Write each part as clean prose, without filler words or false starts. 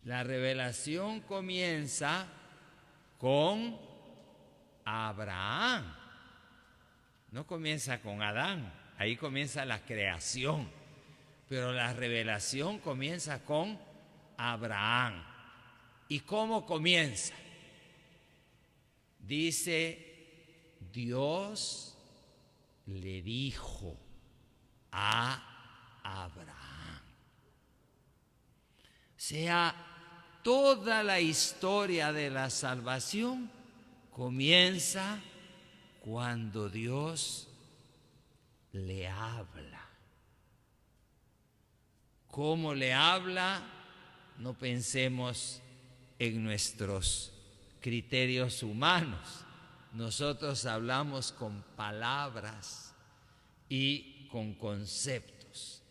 La revelación comienza con Abraham. No comienza con Adán, ahí comienza la creación. Pero la revelación comienza con Abraham. ¿Y cómo comienza? Dice, Dios le dijo a Abraham. O sea, toda la historia de la salvación comienza cuando Dios le habla. ¿Cómo le habla? No pensemos en nuestros criterios humanos. Nosotros hablamos con palabras y con conceptos.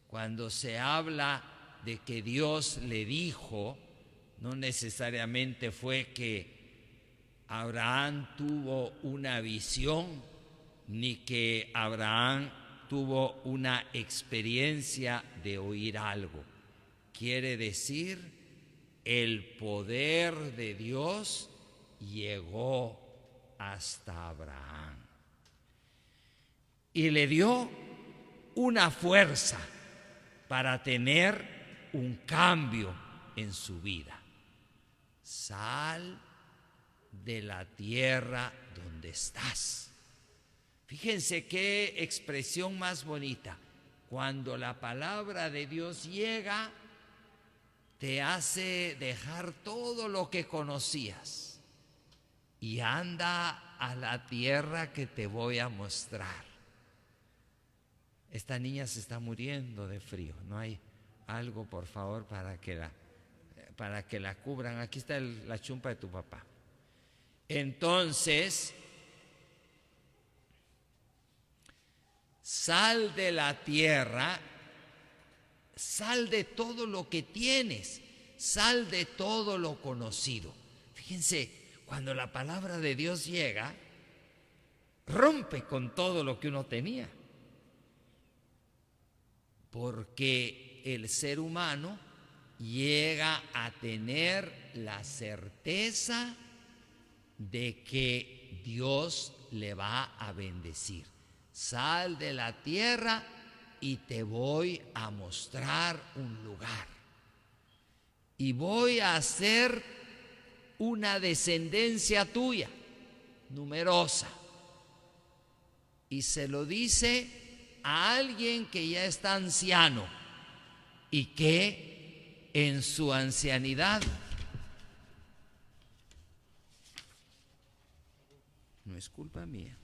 Cuando se habla de que Dios le dijo, no necesariamente fue que Abraham tuvo una visión, ni que Abraham tuvo una experiencia de oír algo. Quiere decir, el poder de Dios llegó hasta Abraham y le dio una fuerza para tener un cambio en su vida. Sal de la tierra donde estás. Fíjense qué expresión más bonita. Cuando la palabra de Dios llega, te hace dejar todo lo que conocías y anda a la tierra que te voy a mostrar. Esta niña se está muriendo de frío. ¿No hay algo, por favor, para que la cubran? Aquí está la chumpa de tu papá. Entonces, sal de la tierra, sal de todo lo que tienes, sal de todo lo conocido. Fíjense, cuando la palabra de Dios llega, rompe con todo lo que uno tenía. Porque el ser humano llega a tener la certeza de que Dios le va a bendecir. Sal de la tierra y te voy a mostrar un lugar. Y voy a hacer una descendencia tuya, numerosa. Y se lo dice a alguien que ya está anciano y que en su ancianidad no es culpa mía.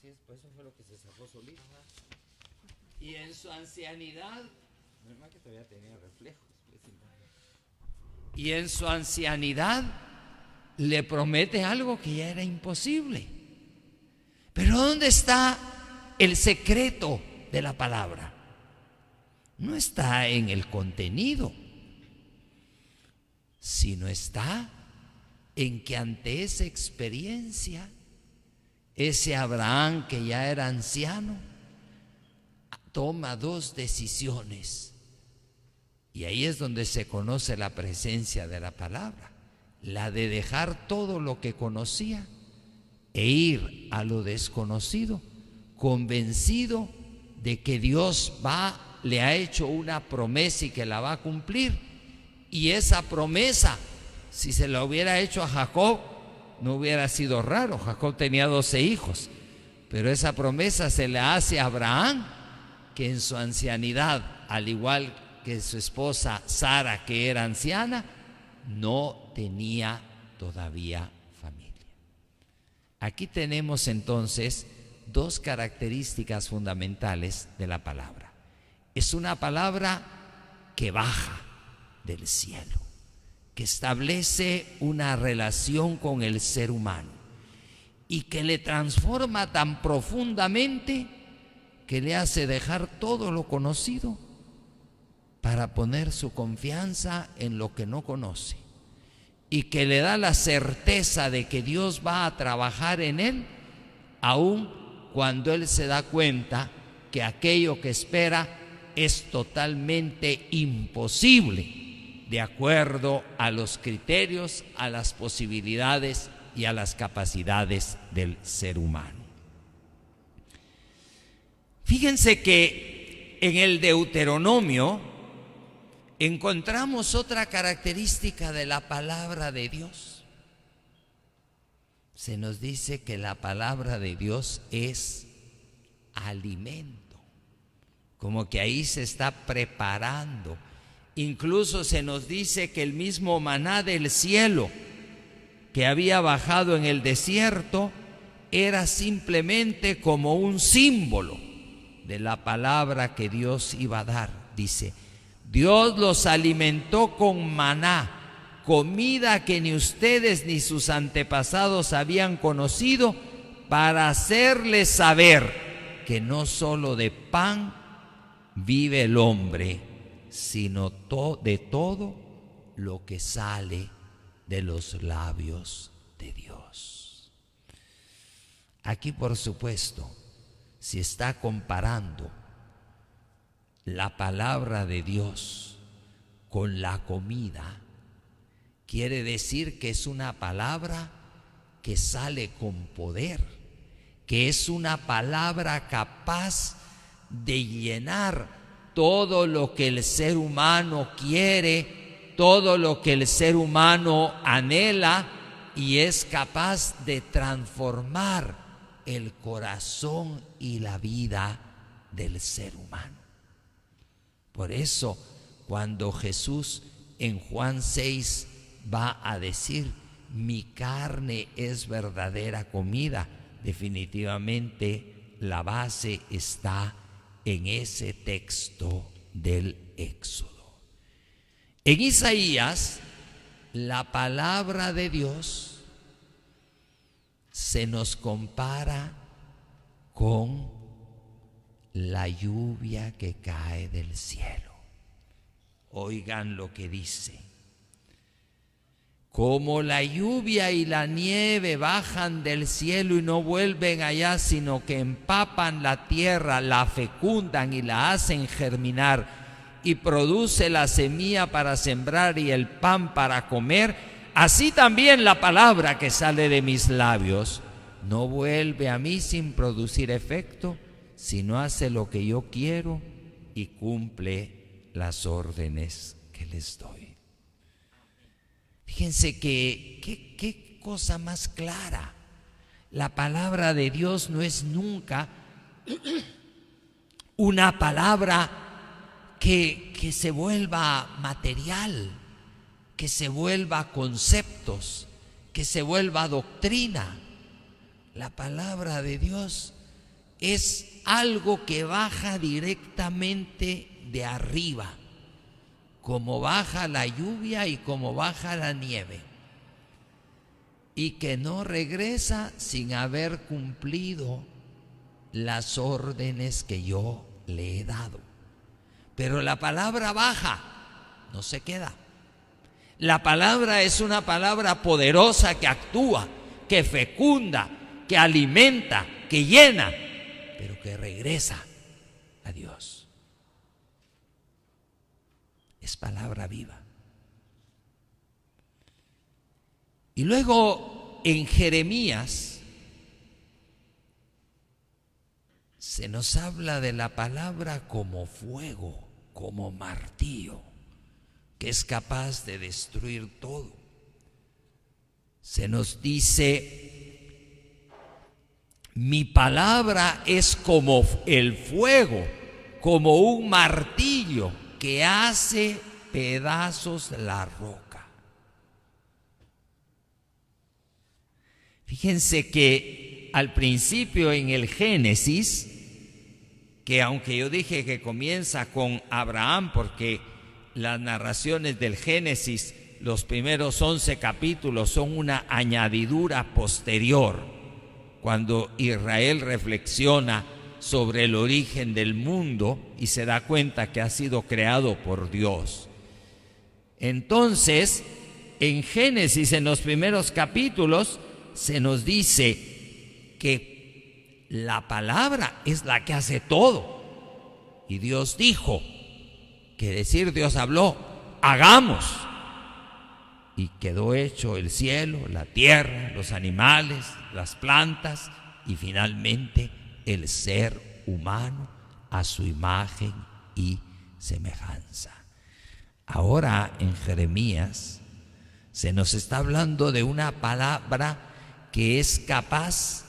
Sí, pues eso fue lo que se sacó solito. Y en su ancianidad, normal que todavía tenía reflejos. Y en su ancianidad le promete algo que ya era imposible. Pero ¿dónde está el secreto de la palabra? No está en el contenido, sino está en que ante esa experiencia, ese Abraham que ya era anciano, toma dos decisiones. Y ahí es donde se conoce la presencia de la palabra, la de dejar todo lo que conocía e ir a lo desconocido, convencido de que Dios le ha hecho una promesa y que la va a cumplir. Y esa promesa, si se la hubiera hecho a Jacob, no hubiera sido raro. Jacob tenía 12 hijos, pero esa promesa se la hace a Abraham, que en su ancianidad, al igual que su esposa Sara, que era anciana, no tenía todavía familia. Aquí tenemos entonces dos características fundamentales de la palabra. Es una palabra que baja del cielo, que establece una relación con el ser humano y que le transforma tan profundamente que le hace dejar todo lo conocido para poner su confianza en lo que no conoce y que le da la certeza de que Dios va a trabajar en él, aun cuando él se da cuenta que aquello que espera es totalmente imposible de acuerdo a los criterios, a las posibilidades y a las capacidades del ser humano. Fíjense que en el Deuteronomio encontramos otra característica de la palabra de Dios. Se nos dice que la palabra de Dios es alimento, como que ahí se está preparando. Incluso se nos dice que el mismo maná del cielo que había bajado en el desierto era simplemente como un símbolo de la palabra que Dios iba a dar. Dice: Dios los alimentó con maná, comida que ni ustedes ni sus antepasados habían conocido, para hacerles saber que no solo de pan vive el hombre, sino de todo lo que sale de los labios de Dios. Aquí, por supuesto, si está comparando la palabra de Dios con la comida, quiere decir que es una palabra que sale con poder, que es una palabra capaz de llenar todo lo que el ser humano quiere, todo lo que el ser humano anhela, y es capaz de transformar el corazón y la vida del ser humano. Por eso, cuando Jesús en Juan 6 va a decir: mi carne es verdadera comida, definitivamente la base está en ese texto del Éxodo. En Isaías, la palabra de Dios se nos compara con la lluvia que cae del cielo. Oigan lo que dice: como la lluvia y la nieve bajan del cielo y no vuelven allá, sino que empapan la tierra, la fecundan y la hacen germinar, y produce la semilla para sembrar y el pan para comer, así también la palabra que sale de mis labios no vuelve a mí sin producir efecto, sino hace lo que yo quiero y cumple las órdenes que les doy. Fíjense que qué cosa más clara. La palabra de Dios no es nunca una palabra que se vuelva material, que se vuelva conceptos, que se vuelva doctrina. La palabra de Dios es algo que baja directamente de arriba, como baja la lluvia y como baja la nieve, y que no regresa sin haber cumplido las órdenes que yo le he dado. Pero la palabra baja, no se queda. La palabra es una palabra poderosa que actúa, que fecunda, que alimenta, que llena, pero que regresa a Dios. Es palabra viva. Y luego en Jeremías se nos habla de la palabra como fuego, como martillo, que es capaz de destruir todo. Se nos dice: mi palabra es como el fuego, como un martillo que hace pedazos la roca. Fíjense que al principio en el Génesis, que aunque yo dije que comienza con Abraham, porque las narraciones del Génesis, los primeros 11 capítulos, son una añadidura posterior, cuando Israel reflexiona sobre el origen del mundo y se da cuenta que ha sido creado por Dios. Entonces, en Génesis, en los primeros capítulos, se nos dice que la palabra es la que hace todo. Y Dios dijo, que decir Dios habló, hagamos. Y quedó hecho el cielo, la tierra, los animales, las plantas y finalmente el ser humano a su imagen y semejanza. Ahora en Jeremías se nos está hablando de una palabra que es capaz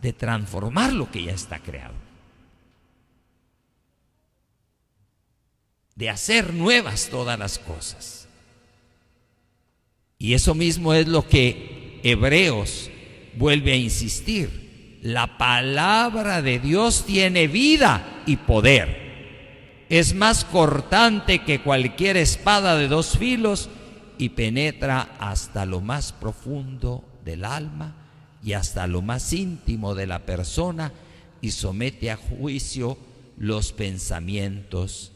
de transformar lo que ya está creado, de hacer nuevas todas las cosas. Y eso mismo es lo que Hebreos vuelve a insistir. La palabra de Dios tiene vida y poder. Es más cortante que cualquier espada de dos filos y penetra hasta lo más profundo del alma y hasta lo más íntimo de la persona y somete a juicio los pensamientos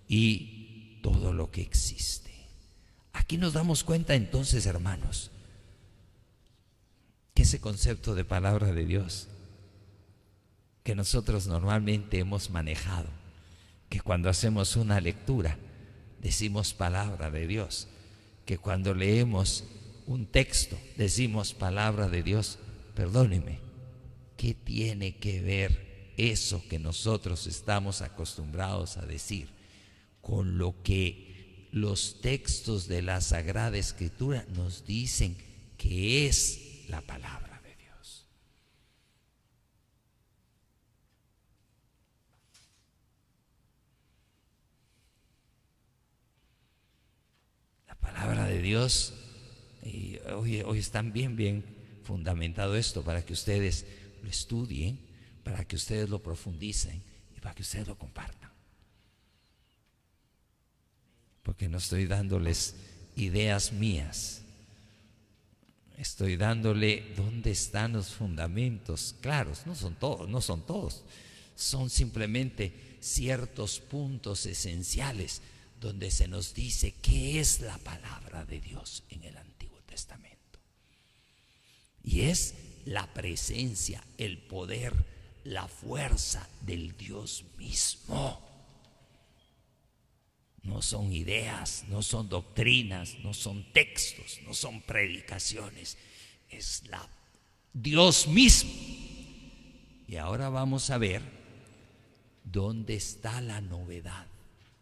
y todo lo que existe. Aquí nos damos cuenta entonces, hermanos, que ese concepto de palabra de Dios que nosotros normalmente hemos manejado, que cuando hacemos una lectura decimos palabra de Dios, que cuando leemos un texto decimos palabra de Dios, perdóneme, ¿qué tiene que ver eso que nosotros estamos acostumbrados a decir con lo que los textos de la Sagrada Escritura nos dicen que es la palabra de Dios? La palabra de Dios, y hoy están bien fundamentado esto para que ustedes lo estudien, para que ustedes lo profundicen y para que ustedes lo compartan. Porque no estoy dándoles ideas mías, estoy dándole dónde están los fundamentos claros. No son todos, son simplemente ciertos puntos esenciales donde se nos dice qué es la palabra de Dios en el Antiguo Testamento. Y es la presencia, el poder, la fuerza del Dios mismo. No son ideas, no son doctrinas, no son textos, no son predicaciones. Es Dios mismo. Y ahora vamos a ver dónde está la novedad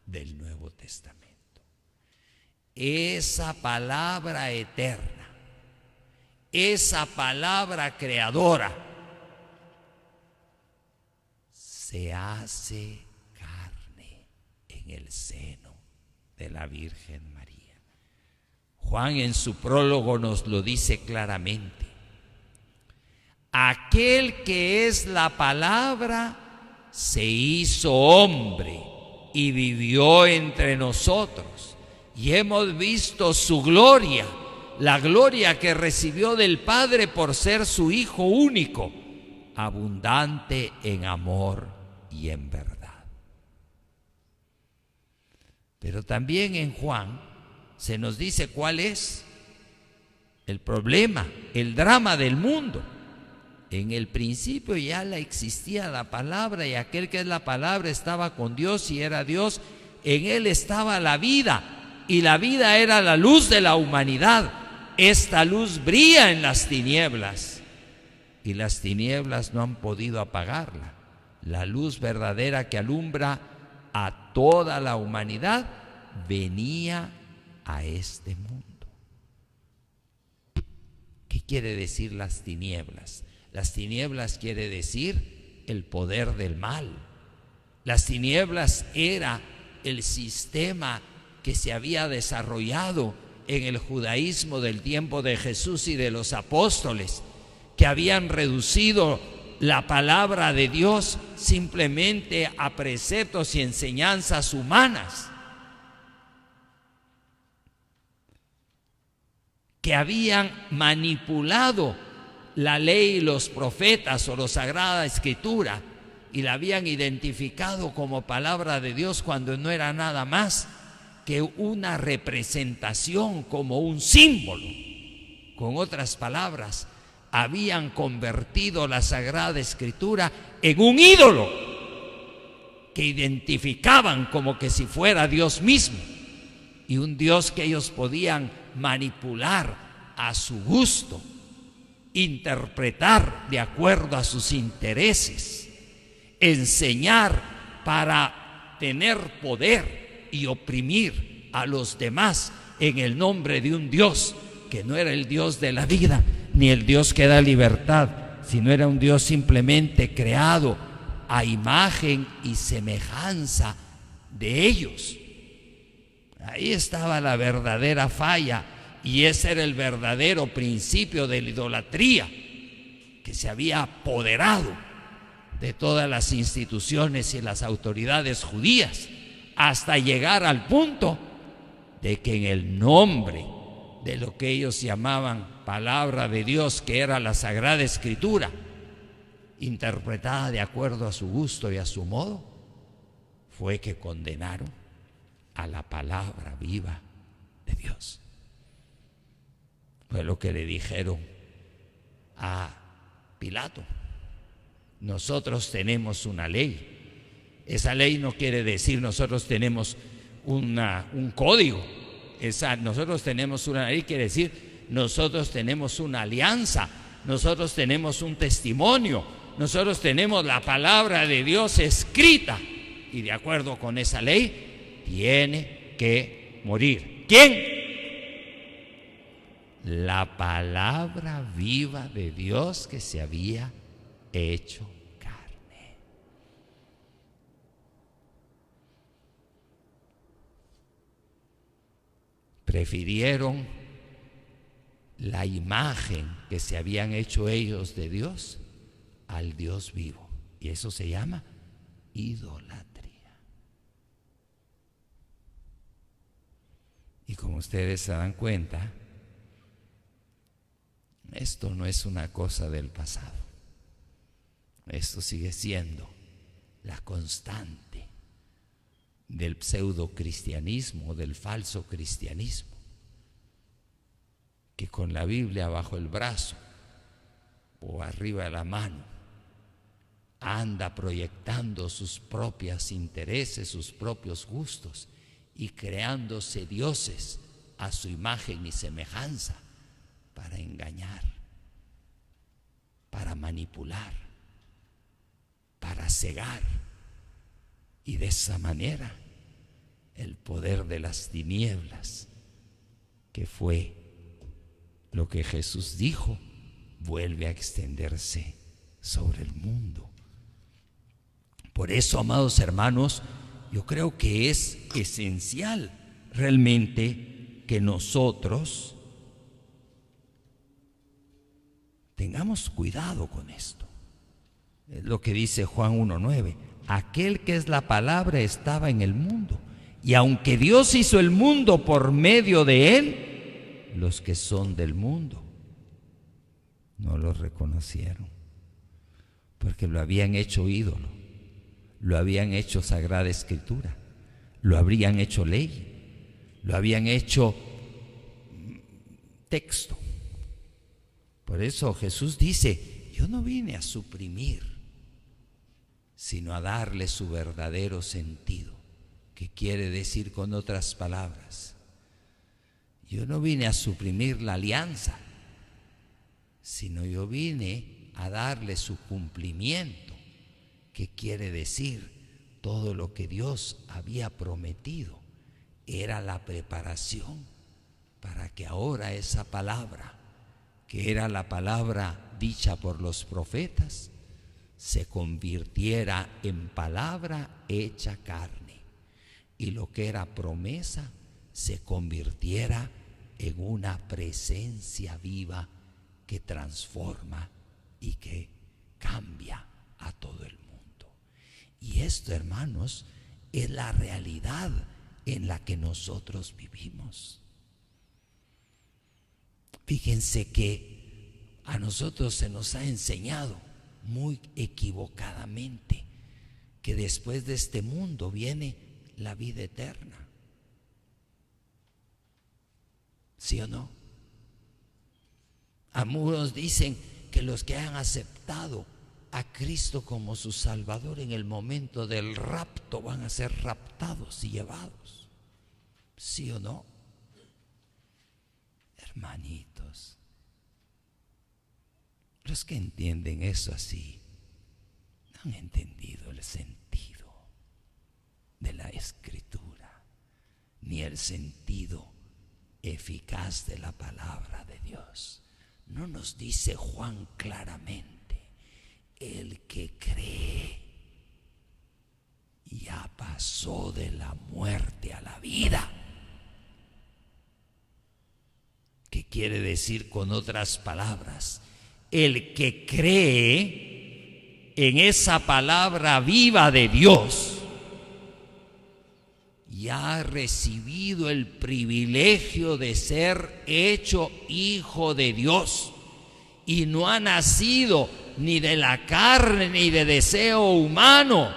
del Nuevo Testamento. Esa palabra eterna, esa palabra creadora, se hace carne en el seno de la Virgen María. Juan en su prólogo nos lo dice claramente. Aquel que es la palabra se hizo hombre y vivió entre nosotros, y hemos visto su gloria, la gloria que recibió del Padre por ser su Hijo único, abundante en amor y en verdad. Pero también en Juan se nos dice cuál es el problema, el drama del mundo. En el principio ya existía la palabra, y aquel que es la palabra estaba con Dios y era Dios. En él estaba la vida, y la vida era la luz de la humanidad. Esta luz brilla en las tinieblas, y las tinieblas no han podido apagarla. La luz verdadera que alumbra a toda la humanidad venía a este mundo. ¿Qué quiere decir las tinieblas? Las tinieblas quiere decir el poder del mal. Las tinieblas era el sistema que se había desarrollado en el judaísmo del tiempo de Jesús y de los apóstoles, que habían reducido la palabra de Dios simplemente a preceptos y enseñanzas humanas, que habían manipulado la ley y los profetas o la Sagrada Escritura y la habían identificado como palabra de Dios cuando no era nada más que una representación, como un símbolo. Con otras palabras, habían convertido la Sagrada Escritura en un ídolo que identificaban como que si fuera Dios mismo, y un Dios que ellos podían manipular a su gusto, interpretar de acuerdo a sus intereses, enseñar para tener poder y oprimir a los demás en el nombre de un Dios que no era el Dios de la vida ni el Dios que da libertad, sino era un Dios simplemente creado a imagen y semejanza de ellos. Ahí estaba la verdadera falla, y ese era el verdadero principio de la idolatría que se había apoderado de todas las instituciones y las autoridades judías, hasta llegar al punto de que en el nombre de lo que ellos llamaban palabra de Dios, que era la Sagrada Escritura, interpretada de acuerdo a su gusto y a su modo, fue que condenaron a la palabra viva de Dios. Fue lo que le dijeron a Pilato: nosotros tenemos una ley. Esa ley no quiere decir nosotros tenemos un código. Nosotros tenemos una ley, quiere decir nosotros tenemos una alianza, nosotros tenemos un testimonio, nosotros tenemos la palabra de Dios escrita, y de acuerdo con esa ley tiene que morir. ¿Quién? La palabra viva de Dios que se había hecho carne. Prefirieron la imagen que se habían hecho ellos de Dios al Dios vivo, y eso se llama idolatría. Y como ustedes se dan cuenta, esto no es una cosa del pasado. Esto sigue siendo la constante del pseudocristianismo, del falso cristianismo, que con la Biblia bajo el brazo o arriba de la mano anda proyectando sus propios intereses, sus propios gustos, y creándose dioses a su imagen y semejanza para engañar, para manipular, para cegar, y de esa manera el poder de las tinieblas, que fue lo que Jesús dijo, vuelve a extenderse sobre el mundo. Por eso, amados hermanos, yo creo que es esencial realmente que nosotros tengamos cuidado con esto. Es lo que dice Juan 1:9: aquel que es la palabra estaba en el mundo, y aunque Dios hizo el mundo por medio de él, los que son del mundo no lo reconocieron, porque lo habían hecho ídolo, lo habían hecho Sagrada Escritura, lo habrían hecho ley, lo habían hecho texto. Por eso Jesús dice: yo no vine a suprimir, sino a darle su verdadero sentido. ¿Qué quiere decir con otras palabras? Yo no vine a suprimir la alianza, sino yo vine a darle su cumplimiento. ¿Qué quiere decir? Todo lo que Dios había prometido era la preparación para que ahora esa palabra, que era la palabra dicha por los profetas, se convirtiera en palabra hecha carne, y lo que era promesa se convirtiera en una presencia viva que transforma y que cambia a todo el mundo. Y esto, hermanos, es la realidad en la que nosotros vivimos. Fíjense que a nosotros se nos ha enseñado muy equivocadamente que después de este mundo viene la vida eterna. ¿Sí o no? Algunos dicen que los que han aceptado a Cristo como su Salvador en el momento del rapto van a ser raptados y llevados. ¿Sí o no? Hermanitos, los que entienden eso así no han entendido el sentido de la Escritura, ni el sentido eficaz de la palabra de Dios. No nos dice Juan claramente: el que cree ya pasó de la muerte a la vida. ¿Qué quiere decir con otras palabras? El que cree en esa palabra viva de Dios ya ha recibido el privilegio de ser hecho hijo de Dios, y no ha nacido ni de la carne ni de deseo humano,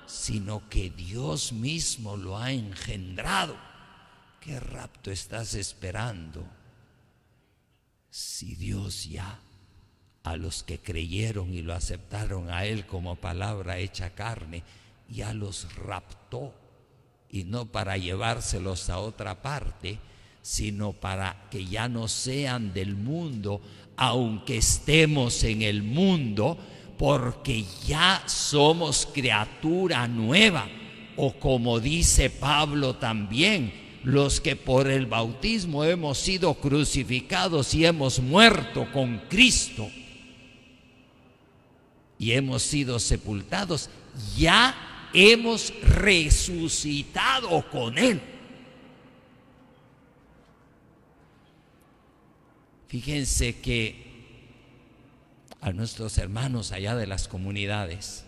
sino que Dios mismo lo ha engendrado. ¿Qué rapto estás esperando? Si Dios ya a los que creyeron y lo aceptaron a Él como palabra hecha carne, ya los raptó, y no para llevárselos a otra parte, sino para que ya no sean del mundo, aunque estemos en el mundo, porque ya somos criatura nueva. O como dice Pablo también, los que por el bautismo hemos sido crucificados y hemos muerto con Cristo y hemos sido sepultados, ya hemos resucitado con Él. Fíjense que a nuestros hermanos allá de las comunidades,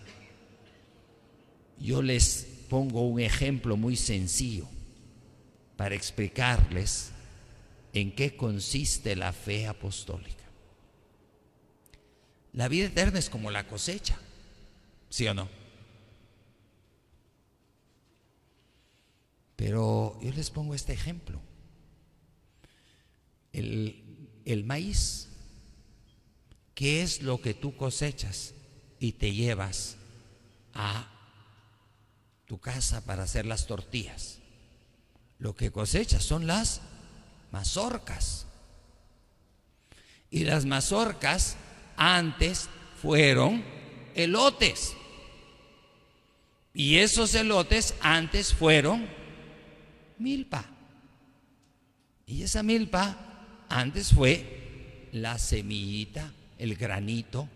yo les pongo un ejemplo muy sencillo para explicarles en qué consiste la fe apostólica. La vida eterna es como la cosecha, ¿sí o no? Pero yo les pongo este ejemplo. El maíz, ¿qué es lo que tú cosechas y te llevas a tu casa para hacer las tortillas? Lo que cosechas son las mazorcas. Y las mazorcas antes fueron elotes. Y esos elotes antes fueron milpa. Y esa milpa antes fue la semillita, el granito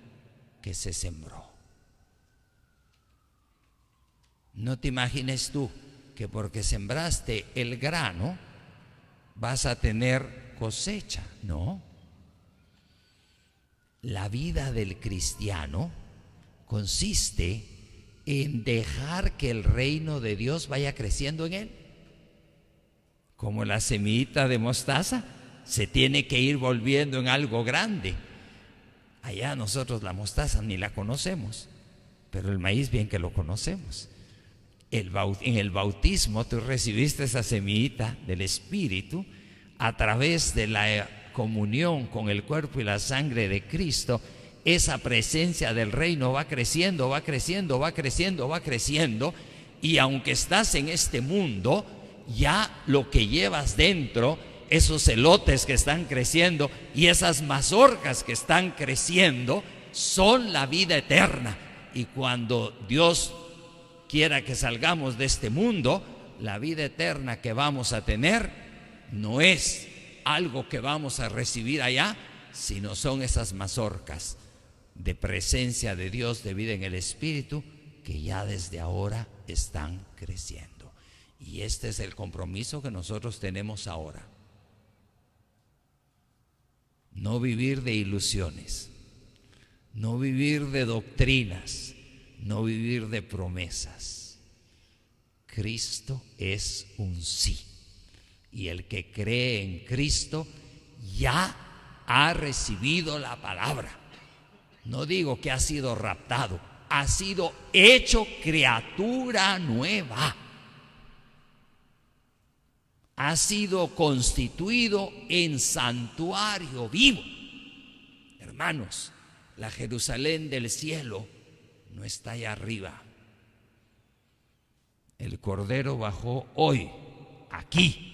que se sembró. No te imagines tú que porque sembraste el grano vas a tener cosecha. No. La vida del cristiano consiste en dejar que el reino de Dios vaya creciendo en él. Como la semillita de mostaza se tiene que ir volviendo en algo grande. Allá nosotros la mostaza ni la conocemos, pero el maíz bien que lo conocemos. En el bautismo tú recibiste esa semillita del Espíritu a través de la comunión con el cuerpo y la sangre de Cristo. Esa presencia del reino va creciendo, va creciendo, va creciendo, va creciendo, y aunque estás en este mundo, ya lo que llevas dentro, esos elotes que están creciendo y esas mazorcas que están creciendo, son la vida eterna. Y cuando Dios quiera que salgamos de este mundo, la vida eterna que vamos a tener no es algo que vamos a recibir allá, sino son esas mazorcas de presencia de Dios, de vida en el Espíritu, que ya desde ahora están creciendo. Y este es el compromiso que nosotros tenemos ahora. No vivir de ilusiones, no vivir de doctrinas, no vivir de promesas. Cristo es un sí. Y el que cree en Cristo ya ha recibido la palabra. No digo que ha sido raptado, ha sido hecho criatura nueva. ha sido constituido en santuario vivo. Hermanos, la Jerusalén del cielo no está allá arriba. El Cordero bajó hoy, aquí.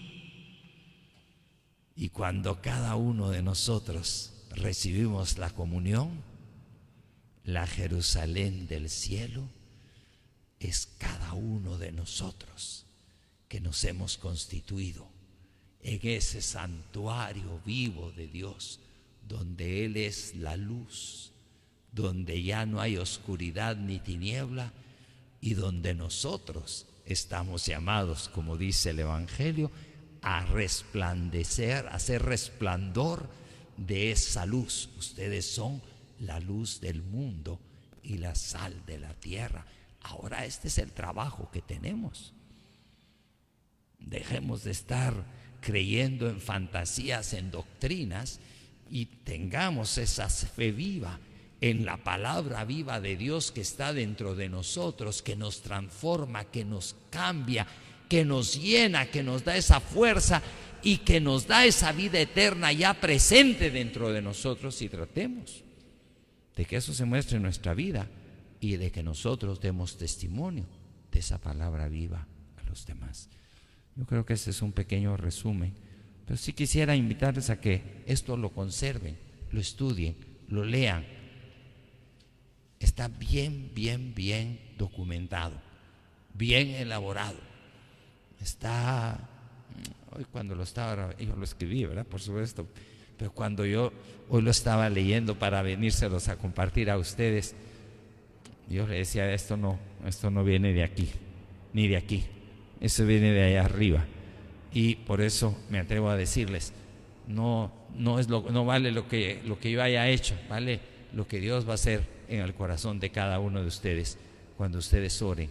Y cuando cada uno de nosotros recibimos la comunión, la Jerusalén del cielo es cada uno de nosotros que nos hemos constituido en ese santuario vivo de Dios, donde Él es la luz, donde ya no hay oscuridad ni tiniebla, y donde nosotros estamos llamados, como dice el Evangelio, a resplandecer, a hacer resplandor de esa luz. Ustedes son la luz del mundo y la sal de la tierra. Ahora este es el trabajo que tenemos. Dejemos de estar creyendo en fantasías, en doctrinas, y tengamos esa fe viva en la palabra viva de Dios que está dentro de nosotros, que nos transforma, que nos cambia, que nos llena, que nos da esa fuerza y que nos da esa vida eterna ya presente dentro de nosotros. Y tratemos de que eso se muestre en nuestra vida y de que nosotros demos testimonio de esa palabra viva a los demás. Yo creo que ese es un pequeño resumen, pero sí quisiera invitarles a que esto lo conserven, lo estudien, lo lean. Está bien documentado, bien elaborado. Está, hoy cuando lo estaba, yo lo escribí, ¿verdad? Por supuesto, pero cuando yo hoy lo estaba leyendo para venírselos a compartir a ustedes, yo le decía, esto no viene de aquí, ni de aquí, eso viene de allá arriba. Y por eso me atrevo a decirles, no vale lo que yo haya hecho, vale lo que Dios va a hacer en el corazón de cada uno de ustedes cuando ustedes oren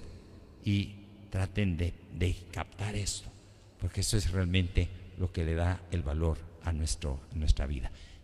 y traten de captar esto, porque eso es realmente lo que le da el valor a nuestra vida.